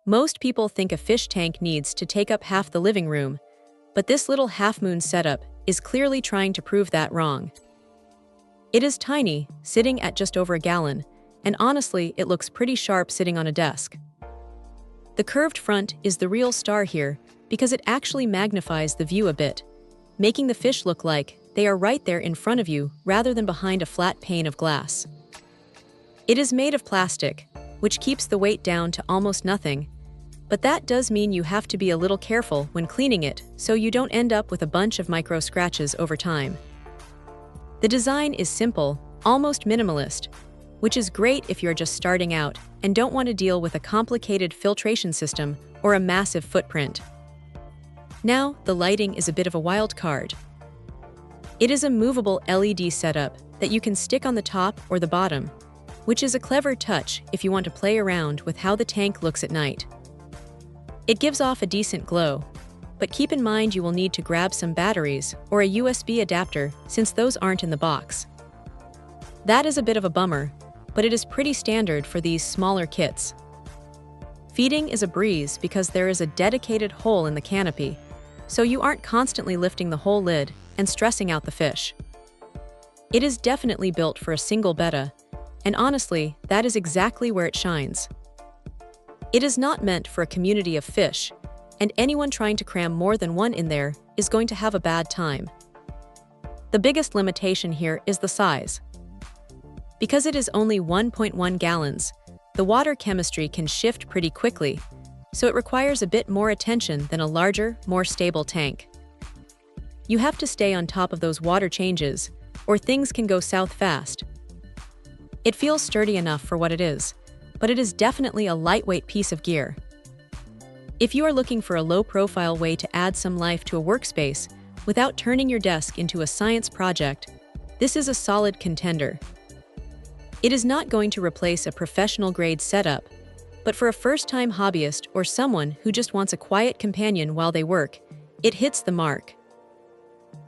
Most people think a fish tank needs to take up half the living room, but this little half-moon setup is clearly trying to prove that wrong. It is tiny, sitting at just over a gallon, and honestly, it looks pretty sharp sitting on a desk. The curved front is the real star here because it actually magnifies the view a bit, making the fish look like they are right there in front of you rather than behind a flat pane of glass. It is made of plastic, which keeps the weight down to almost nothing, but that does mean you have to be a little careful when cleaning it so you don't end up with a bunch of micro scratches over time. The design is simple, almost minimalist, which is great if you're just starting out and don't want to deal with a complicated filtration system or a massive footprint. Now, the lighting is a bit of a wild card. It is a movable LED setup that you can stick on the top or the bottom, which is a clever touch if you want to play around with how the tank looks at night. It gives off a decent glow, but keep in mind you will need to grab some batteries or a USB adapter since those aren't in the box. That is a bit of a bummer, but it is pretty standard for these smaller kits. Feeding is a breeze because there is a dedicated hole in the canopy, so you aren't constantly lifting the whole lid and stressing out the fish. It is definitely built for a single betta, and honestly, that is exactly where it shines. It is not meant for a community of fish, and anyone trying to cram more than one in there is going to have a bad time. The biggest limitation here is the size. Because it is only 1.1 gallons, the water chemistry can shift pretty quickly, so it requires a bit more attention than a larger, more stable tank. You have to stay on top of those water changes, or things can go south fast. It feels sturdy enough for what it is, but it is definitely a lightweight piece of gear. If you are looking for a low-profile way to add some life to a workspace without turning your desk into a science project, this is a solid contender. It is not going to replace a professional-grade setup, but for a first-time hobbyist or someone who just wants a quiet companion while they work, it hits the mark.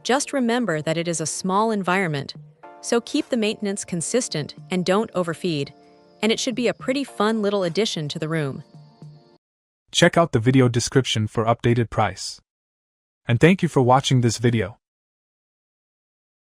Just remember that it is a small environment, so keep the maintenance consistent and don't overfeed, and it should be a pretty fun little addition to the room. Check out the video description for updated price. And thank you for watching this video.